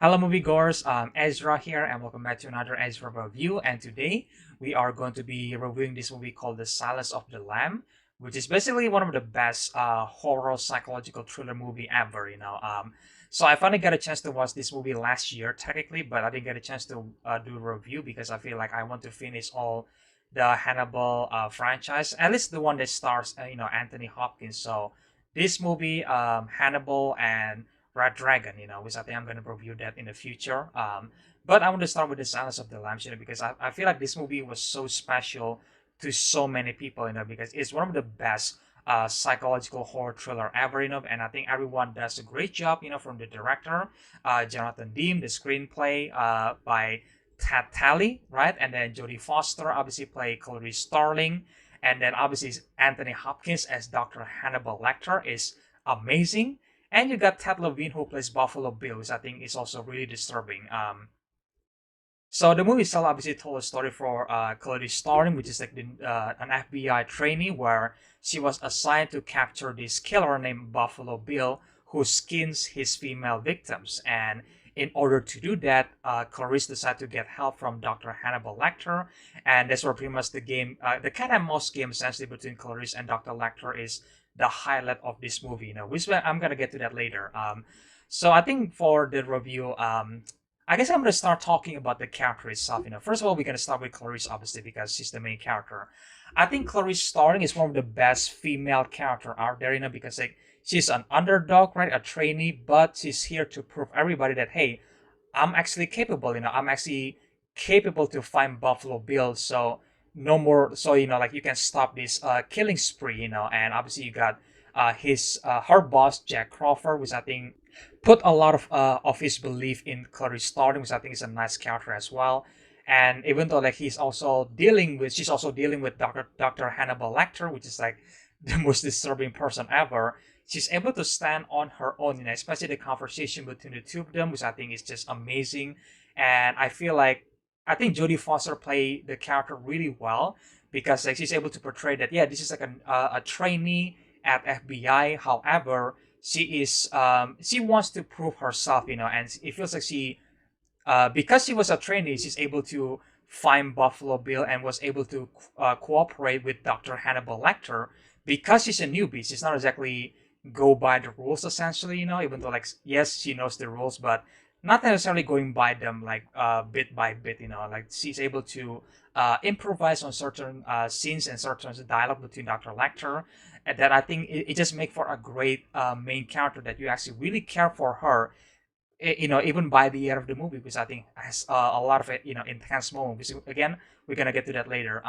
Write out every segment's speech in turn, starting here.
Hello moviegoers, Ezra here and welcome back to another Ezra review, and today we are going to be reviewing this movie called The Silence of the Lamb, which is basically one of the best horror psychological thriller movie ever. So I finally got a chance to watch this movie last year technically, but I didn't get a chance to do a review because I feel like I want to finish all the Hannibal franchise, at least the one that stars Anthony Hopkins. So this movie, Hannibal and Red Dragon, which I think I'm going to review that in the future. But I want to start with The Silence of the Lambs, because I feel like this movie was so special to so many people, because it's one of the best psychological horror thriller ever, and I think everyone does a great job, from the director, Jonathan Demme, the screenplay by Ted Talley, right? And then Jodie Foster obviously played Clarice Starling, and then obviously Anthony Hopkins as Dr. Hannibal Lecter is amazing. And you got Ted Levine who plays Buffalo Bill, which I think is also really disturbing. So the movie itself obviously told a story for Clarice Starling, which is like an FBI trainee where she was assigned to capture this killer named Buffalo Bill who skins his female victims. And in order to do that, Clarice decided to get help from Dr. Hannibal Lecter, and that's where pretty much the game, the cat and mouse game essentially between Clarice and Dr. Lecter is the highlight of this movie, which I'm gonna get to that later. So I think for the review, I guess I'm gonna start talking about the character itself. First of all, we're gonna start with Clarice, obviously, because she's the main character. I think Clarice Starling is one of the best female character out there, because like she's an underdog, right, a trainee, but she's here to prove everybody that hey, I'm actually capable. I'm actually capable to find Buffalo Bill. So no more, so like you can stop this killing spree, and obviously you got his her boss Jack Crawford, which I think put a lot of his belief in Clarice Starling, which I think is a nice character as well. And even though like she's also dealing with Dr. Hannibal Lecter, which is like the most disturbing person ever, she's able to stand on her own, especially the conversation between the two of them, which I think is just amazing. And I think Jodie Foster played the character really well because like she's able to portray that yeah, this is like a trainee at FBI. However, she wants to prove herself, and it feels like she because she was a trainee, she's able to find Buffalo Bill and was able to cooperate with Dr. Hannibal Lecter because she's a newbie. She's not exactly go by the rules essentially, even though like yes, she knows the rules, but not necessarily going by them like bit by bit, like she's able to improvise on certain scenes and certain dialogue between Dr. Lecter, and that I think it just makes for a great main character that you actually really care for her, even by the end of the movie, because I think has a lot of it, intense moments. Again, we're gonna get to that later.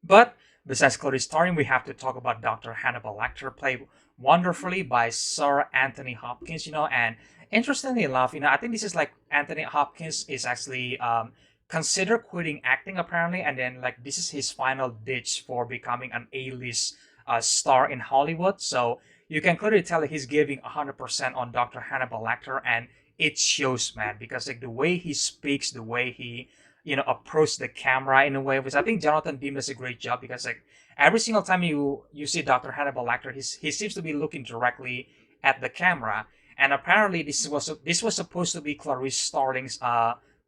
But besides Clarice Starling, we have to talk about Dr. Hannibal Lecter, played wonderfully by Sir Anthony Hopkins, and interestingly enough, I think this is like Anthony Hopkins is actually considered quitting acting apparently, and then like this is his final ditch for becoming an A-list star in Hollywood. So you can clearly tell that he's giving 100% on Dr. Hannibal Lecter, and it shows, man, because like the way he speaks, the way he approach the camera in a way, which I think Jonathan Demme does a great job because like every single time you see Dr. Hannibal Lecter, he seems to be looking directly at the camera, and apparently this was supposed to be Clarice Starling's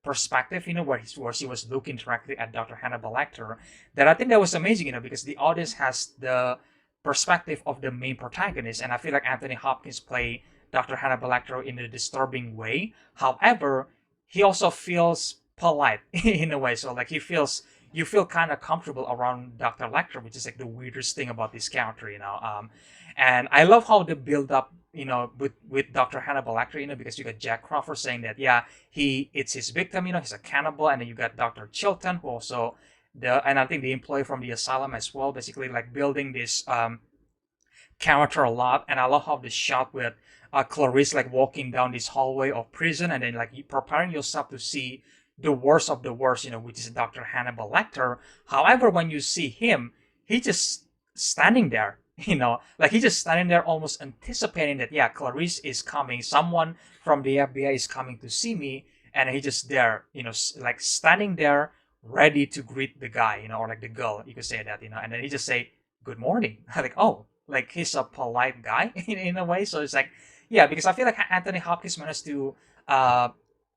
perspective, where she was looking directly at Dr. Hannibal Lecter. That I think that was amazing, because the audience has the perspective of the main protagonist, and I feel like Anthony Hopkins played Dr. Hannibal Lecter in a disturbing way. However, he also feels polite in a way, so like you feel kind of comfortable around Dr. Lecter, which is like the weirdest thing about this character, and I love how they build up, with Dr. Hannibal Lecter, because you got Jack Crawford saying that yeah, it's his victim, he's a cannibal, and then you got Dr. Chilton who also and I think the employee from the asylum as well, basically like building this character a lot. And I love how the shot with Clarice like walking down this hallway of prison, and then like you preparing yourself to see the worst of the worst, which is Dr. Hannibal Lecter. However, when you see him, he just standing there, like he's just standing there almost anticipating that, yeah, Clarice is coming. Someone from the FBI is coming to see me. And he just there, like standing there ready to greet the guy, or like the girl, you could say that, and then he just say, good morning. Like, oh, like he's a polite guy in a way. So it's like, yeah, because I feel like Anthony Hopkins managed to uh,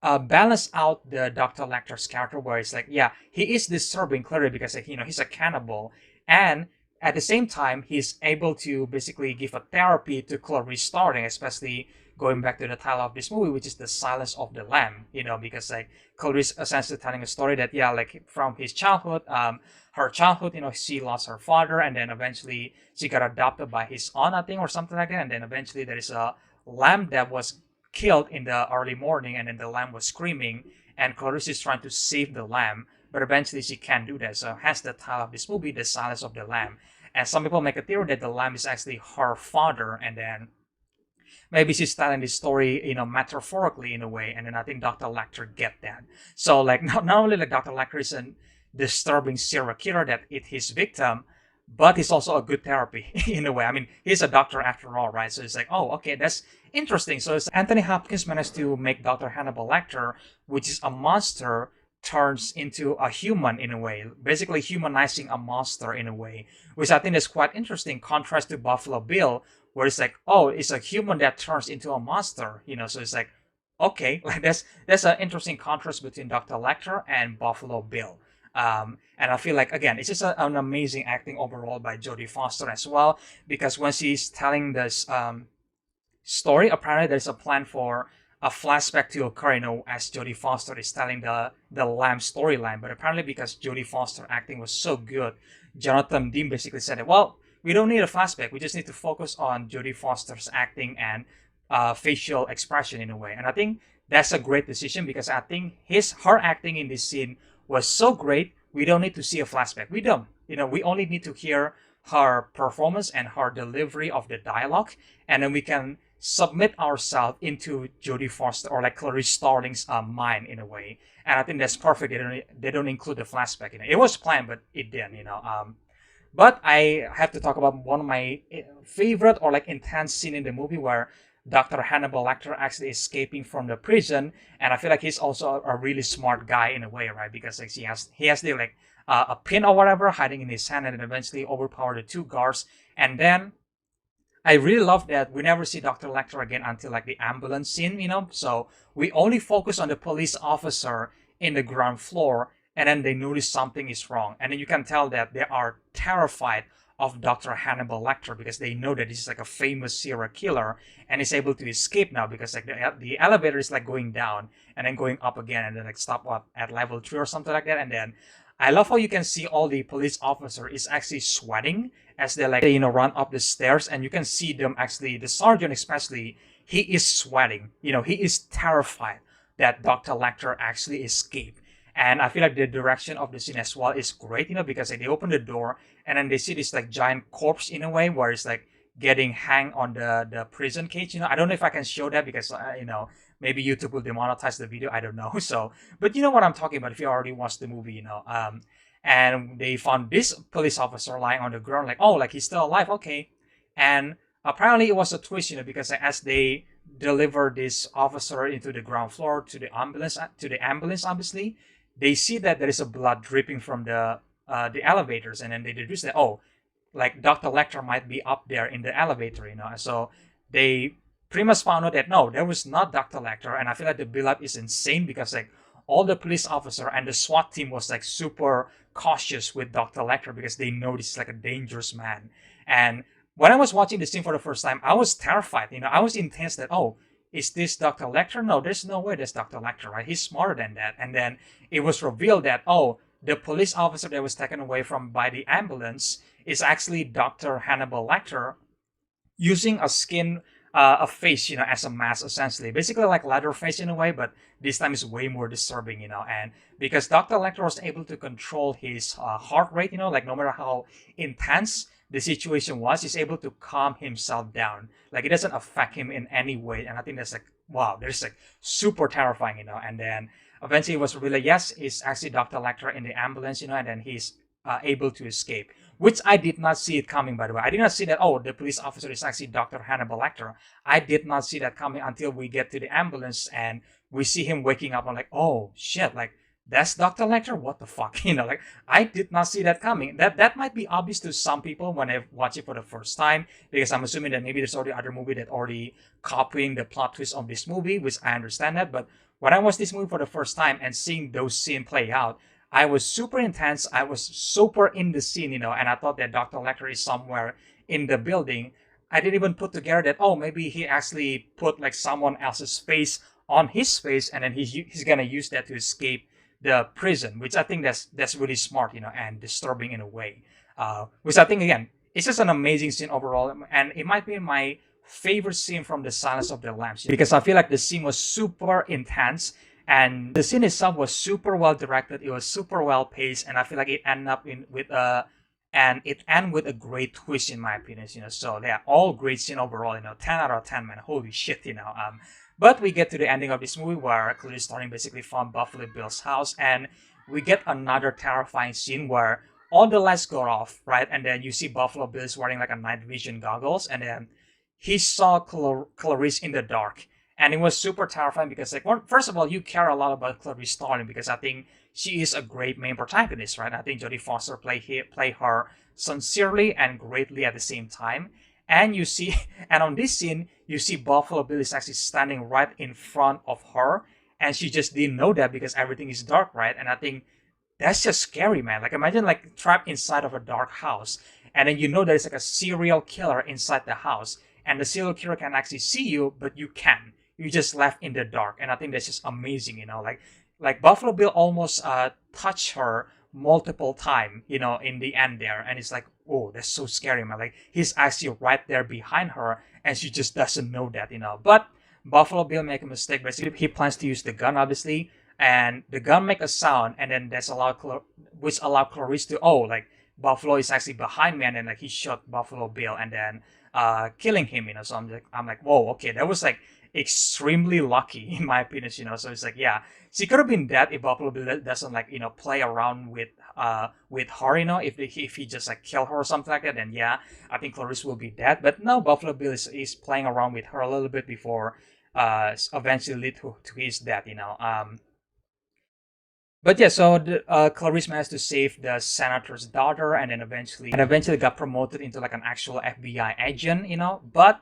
balance out the Dr. Lecter's character, where it's like, yeah, he is disturbing clearly because like, he's a cannibal, and at the same time he's able to basically give a therapy to Clarice Starling, especially going back to the title of this movie, which is The Silence of the Lamb. Because like Clarice essentially telling a story that, yeah, like from his childhood, her childhood, she lost her father, and then eventually she got adopted by his aunt, I think, or something like that, and then eventually there is a lamb that was killed in the early morning, and then the lamb was screaming, and Clarice is trying to save the lamb, but eventually she can't do that. So hence the title of this movie, The Silence of the Lamb. And some people make a theory that the lamb is actually her father, and then maybe she's telling this story, metaphorically in a way, and then I think Dr. Lecter get that. So like not only like Dr. Lecter is a disturbing serial killer that hit his victim, but he's also a good therapy in a way. I mean, he's a doctor after all, right? So it's like, oh, okay, that's interesting. So it's Anthony Hopkins managed to make Dr. Hannibal Lecter, which is a monster, turns into a human in a way, basically humanizing a monster in a way, which I think is quite interesting. Contrast to Buffalo Bill, where it's like, oh, it's a human that turns into a monster, So it's like, okay, like that's an interesting contrast between Dr. Lecter and Buffalo Bill. And I feel like, again, it's just an amazing acting overall by Jodie Foster as well, because when she's telling this story, apparently there's a plan for a flashback to occur, as Jodie Foster is telling the lamb storyline. But apparently, because Jodie Foster acting was so good, Jonathan Demme basically said that, well, we don't need a flashback. We just need to focus on Jodie Foster's acting and facial expression in a way. And I think that's a great decision, because I think her acting in this scene was so great. We don't need to see a flashback. We don't. We only need to hear her performance and her delivery of the dialogue, and then we can submit ourselves into Jodie Foster or like Clarice Starling's mind in a way. And I think that's perfect. They don't include the flashback. It was planned, but it didn't. But I have to talk about one of my favorite or like intense scene in the movie, where Dr. Hannibal Lecter actually escaping from the prison, and I feel like he's also a really smart guy in a way, right? Because like he has the like a pin or whatever hiding in his hand, and then eventually overpower the two guards. And then I really love that we never see Dr. Lecter again until like the ambulance scene, So we only focus on the police officer in the ground floor, and then they notice something is wrong, and then you can tell that they are terrified of Dr. Hannibal Lecter, because they know that he's like a famous serial killer, and he's able to escape now, because like the elevator is like going down and then going up again, and then like stop up at level 3 or something like that. And then I love how you can see all the police officer is actually sweating as they like run up the stairs, and you can see them actually, the sergeant especially, he is sweating. He is terrified that Dr. Lecter actually escaped. And I feel like the direction of the scene as well is great, because like, they open the door and then they see this like giant corpse in a way, where it's like getting hang on the prison cage. I don't know if I can show that, because maybe YouTube will demonetize the video. I don't know. So, but you know what I'm talking about if you already watched the movie. And they found this police officer lying on the ground, like, oh, like he's still alive, okay. And apparently it was a twist, because as they deliver this officer into the ground floor to the ambulance, obviously, they see that there is a blood dripping from the elevators, and then they deduce that, oh, like Dr. Lecter might be up there in the elevator, So they pretty much found out that no, there was not Dr. Lecter, and I feel like the build-up is insane, because like all the police officer and the SWAT team was like super cautious with Dr. Lecter, because they know this is like a dangerous man. And when I was watching the scene for the first time, I was terrified. I was intense that, oh, is this Dr. Lecter? No, there's no way that's Dr. Lecter, right? He's smarter than that. And then it was revealed that, oh, the police officer that was taken away from by the ambulance is actually Dr. Hannibal Lecter, using a face, as a mask, essentially. Basically like Leatherface in a way, but this time is way more disturbing, And because Dr. Lecter was able to control his heart rate, like no matter how intense the situation was, he's able to calm himself down. Like it doesn't affect him in any way. And I think that's like, wow, that's like super terrifying, And then eventually it was revealed, yes, it's actually Dr. Lecter in the ambulance, and then he's able to escape. Which I did not see it coming, by the way. I did not see that, oh, the police officer is actually Dr. Hannibal Lecter. I did not see that coming until we get to the ambulance and we see him waking up. I'm like, oh, shit, like, that's Dr. Lecter? What the fuck? Like, I did not see that coming. That might be obvious to some people when they watch it for the first time, because I'm assuming that maybe there's already other movie that already copying the plot twist of this movie, which I understand that. But when I watched this movie for the first time and seeing those scenes play out, I was super intense. I was super in the scene, and I thought that Dr. Lecter is somewhere in the building. I didn't even put together that, oh, maybe he actually put like someone else's face on his face, and then he's gonna use that to escape the prison, which I think that's really smart, and disturbing in a way. Which I think, again, it's just an amazing scene overall, and it might be my favorite scene from The Silence of the Lambs, because I feel like the scene was super intense, and the scene itself was super well directed. It was super well paced, and I feel like it ended up with a great twist, in my opinion. So yeah, all great scene overall. 10 out of 10, man. Holy shit, But we get to the ending of this movie where Clarice starting basically from Buffalo Bill's house, and we get another terrifying scene where all the lights go off, right? And then you see Buffalo Bill is wearing like a night vision goggles, and then he saw Clarice in the dark. And it was super terrifying because, like, first of all, you care a lot about Clarice Starling because I think she is a great main protagonist, right? I think Jodie Foster play her sincerely and greatly at the same time. And you see, and on this scene, you see Buffalo Bill is actually standing right in front of her, and she just didn't know that because everything is dark, right? And I think that's just scary, man. Like, imagine like trapped inside of a dark house, and then there's like a serial killer inside the house, and the serial killer can actually see you, but you can't. You just left in the dark, and I think that's just amazing, like Buffalo Bill almost touched her multiple time, in the end there, and it's like, oh, that's so scary, man. Like, he's actually right there behind her, and she just doesn't know that, But Buffalo Bill make a mistake. Basically, he plans to use the gun, obviously, and the gun make a sound, and then that's which allow Clarice to, oh, like, Buffalo is actually behind me, and then like he shot Buffalo Bill, and then killing him, So I'm like, whoa, okay, that was like extremely lucky in my opinion, So it's like, yeah, she could have been dead if Buffalo Bill doesn't like play around with her, if he just like kill her or something like that, then yeah, I think Clarice will be dead. But no, Buffalo Bill is playing around with her a little bit before eventually lead to his death, But yeah, so Clarice managed to save the senator's daughter, and then eventually got promoted into like an actual FBI agent, But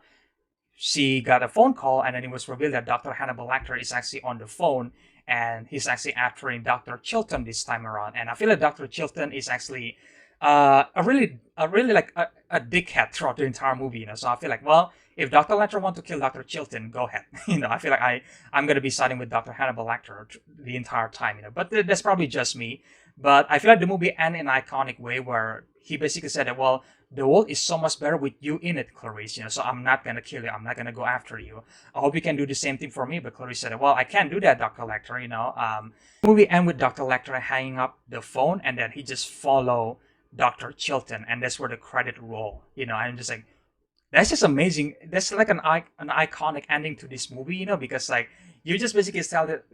she got a phone call, and then it was revealed that Dr. Hannibal Lecter is actually on the phone, and he's actually after Dr. Chilton this time around. And I feel like Dr. Chilton is actually a really like a dickhead throughout the entire movie, So I feel like, well, if Dr. Lecter want to kill Dr. Chilton, go ahead. I feel like I'm gonna be siding with Dr. Hannibal Lecter the entire time, But that's probably just me. But I feel like the movie ends in an iconic way where he basically said that, well, the world is so much better with you in it, Clarice, so I'm not gonna kill you. I'm not gonna go after you. I hope you can do the same thing for me. But Clarice said, well, I can't do that, Dr. Lecter, The movie ends with Dr. Lecter hanging up the phone, and then he just follow Dr. Chilton, and that's where the credit roll, and I'm just like, that's just amazing. That's like an iconic ending to this movie, because like you just basically tell that,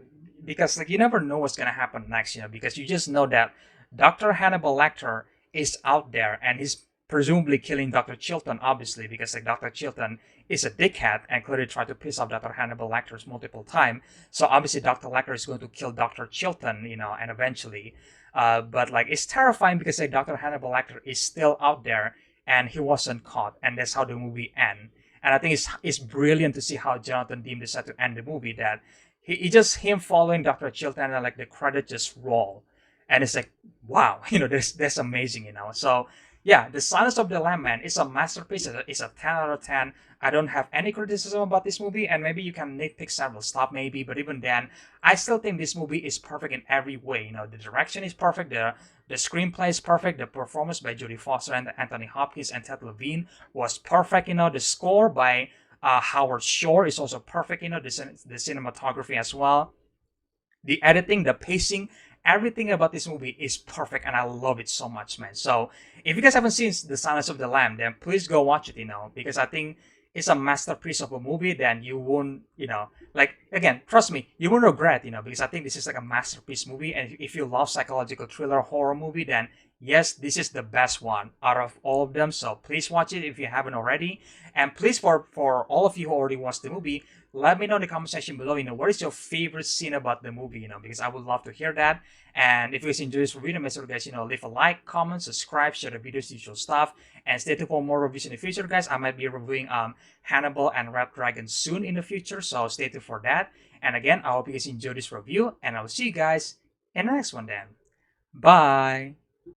because like you never know what's gonna happen next, because you just know that Dr. Hannibal Lecter is out there, and he's presumably killing Dr. Chilton, obviously, because like Dr. Chilton is a dickhead and clearly tried to piss off Dr. Hannibal Lecter multiple times. So obviously Dr. Lecter is going to kill Dr. Chilton, and eventually. But like it's terrifying because like Dr. Hannibal Lecter is still out there and he wasn't caught, and that's how the movie ends. And I think it's brilliant to see how Jonathan Demme decided to end the movie, that he just him following Dr. Chilton, and like the credit just roll, and it's like, wow, that's amazing, So yeah, The Silence of the Lamb, man, is a masterpiece. It's a 10 out of 10. I don't have any criticism about this movie, and maybe you can nitpick several stuff, maybe, but even then, I still think this movie is perfect in every way. The direction is perfect, the screenplay is perfect, the performance by Jodie Foster and Anthony Hopkins and Ted Levine was perfect. The score by Howard Shore is also perfect. The cinematography as well, the editing, the pacing, everything about this movie is perfect, and I love it so much, man. So if you guys haven't seen The Silence of the Lamb, then please go watch it, because I think it's a masterpiece of a movie. Then you won't, like, again, trust me, you won't regret, because I think this is like a masterpiece movie. And if you love psychological thriller horror movie, then yes, this is the best one out of all of them. So please watch it if you haven't already. And please, for all of you who already watched the movie, let me know in the comment section below, what is your favorite scene about the movie, because I would love to hear that. And if you guys enjoy this review, make sure guys, leave a like, comment, subscribe, share the videos, usual stuff, and stay tuned for more reviews in the future, guys. I might be reviewing Hannibal and Red Dragon soon in the future, so stay tuned for that. And again, I hope you guys enjoy this review, and I'll see you guys in the next one then. Bye!